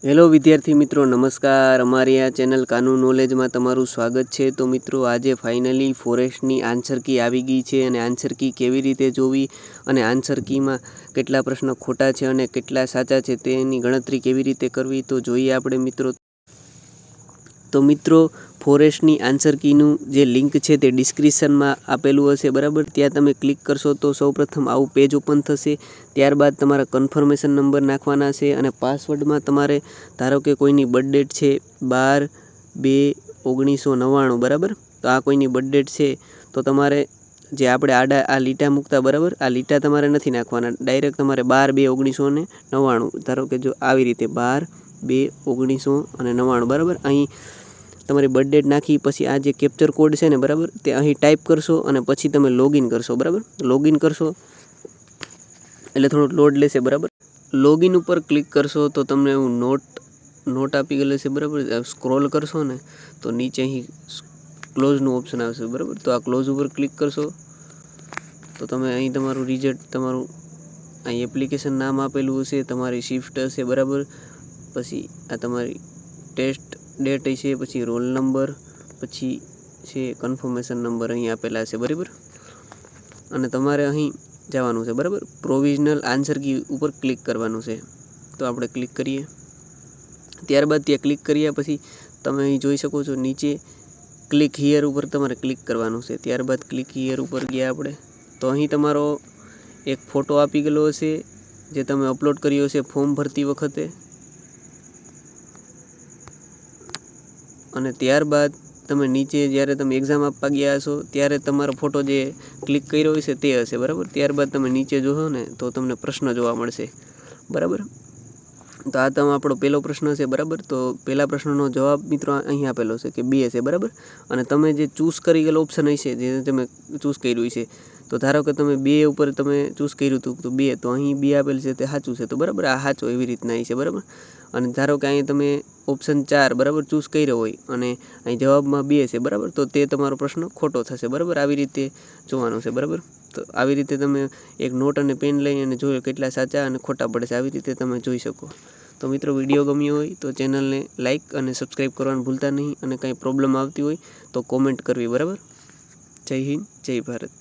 Hello વિદ્યાર્થી મિત્રો, નમસ્કાર. અમારી આ ચેનલ કાનૂન નોલેજમાં તમારું સ્વાગત છે. તો મિત્રો, આજે ફાઇનલી ફોરેસ્ટની આન્સર કી આવી ગઈ છે અને આન્સર કી કેવી રીતે જોવી અને આન્સર કીમાં કેટલા પ્રશ્ન ખોટા છે અને કેટલા સાચા છે તેની ગણતરી કેવી રીતે કરવી તો જોઈએ આપણે મિત્રો. તો મિત્રો, ફોરેસ્ટની આન્સર કીનું જે લિંક છે તે ડિસ્ક્રિપ્શનમાં આપેલું હશે, બરાબર. ત્યાં તમે ક્લિક કરશો તો સૌપ્રથમ આવું પેજ ઓપન થશે. ત્યારબાદ તમારા કન્ફર્મેશન નંબર નાખવાના છે અને પાસવર્ડમાં તમારે ધારો કે કોઈની બર્થડેટ છે 12/2/1999, બરાબર. તો આ કોઈની બર્થડેટ છે તો તમારે જે આપણે આ લીટા મૂકતા, બરાબર, આ લીટા તમારે નથી નાખવાના. ડાયરેક્ટ તમારે 12/2/1999 ધારો કે જો આવી રીતે 12/2/1999, બરાબર. અહીં તમારી બર્થડેટ નાખી પછી આ જે કેપ્ચર કોડ છે ને, બરાબર, તે અહીં ટાઈપ કરશો અને પછી તમે લોગિન કરશો, બરાબર. લોગિન કરશો એટલે થોડુંક લોડ લેશે, બરાબર. લોગિન ઉપર ક્લિક કરશો તો તમને એવું નોટ આપી ગયેલું છે, બરાબર. સ્ક્રોલ કરશો ને તો નીચે અહીં ક્લોઝનું ઓપ્શન આવશે, બરાબર. તો આ ક્લોઝ ઉપર ક્લિક કરશો તો તમે અહીં તમારું રિઝલ્ટ, તમારું અહીં એપ્લિકેશન નામ આપેલું હશે, તમારી શિફ્ટ હશે, બરાબર. પછી આ તમારી ટેસ્ટ ડેટ હશે, પછી રોલ નંબર, પછી છે કન્ફર્મેશન નંબર અહીં આપેલા છે, બરાબર. અને તમારે અહીં જવાનું છે, બરાબર. પ્રોવિઝનલ આન્સર કી ઉપર ક્લિક કરવાનું છે. તો આપણે ક્લિક કરીએ. ત્યારબાદ ત્યાં ક્લિક કર્યા પછી તમે અહીં જોઈ શકો છો નીચે ક્લિક હિયર ઉપર તમારે ક્લિક કરવાનું છે. ત્યારબાદ ક્લિક હિયર ઉપર ગયા આપણે તો અહીં તમારો એક ફોટો આપી ગયેલો હશે જે તમે અપલોડ કર્યો હશે ફોર્મ ભરતી વખતે. અને ત્યારબાદ તમે નીચે જ્યારે તમે એક્ઝામ આપવા ગયા હશો ત્યારે તમારો ફોટો જે ક્લિક કર્યો હશે તે હશે, બરાબર. ત્યારબાદ તમે નીચે જોશો ને તો તમને પ્રશ્ન જોવા મળશે, બરાબર. તો આ તમે આપણો પહેલો પ્રશ્ન છે, બરાબર. તો પહેલા પ્રશ્નનો જવાબ મિત્રો અહીં આપેલો છે કે 2 છે, બરાબર. અને તમે જે ચૂઝ કરી ગયેલો ઓપ્શન હશે જે તમે ચૂઝ કર્યું છે તો ધારો કે તમે 2 ઉપર તમે ચૂઝ કર્યું હતું તો 2, તો અહીં 2 આપેલ છે તે સાચું છે, તો બરાબર આ સાચું એવી રીતના અહીં છે, બરાબર. અને ધારો કે અહીં તમે ઓપ્શન 4 બરાબર ચૂઝ કર્યો હોય અને અહીં જવાબમાં 2 છે, બરાબર, તો તે તમારો પ્રશ્ન ખોટો થશે, બરાબર. આવી રીતે જોવાનું છે, બરાબર. તો આવી રીતે તમે એક નોટ અને પેન લઈ અને જોયો કેટલા સાચા અને ખોટા પડે છે, આવી રીતે તમે જોઈ શકો. તો મિત્રો, વિડીયો ગમ્યો હોય તો ચેનલને લાઇક અને સબસ્ક્રાઈબ કરવાનું ભૂલતા નહીં અને કંઈ પ્રોબ્લેમ આવતી હોય તો કોમેન્ટ કરવી, બરાબર. જય હિન્દ, જય ભારત.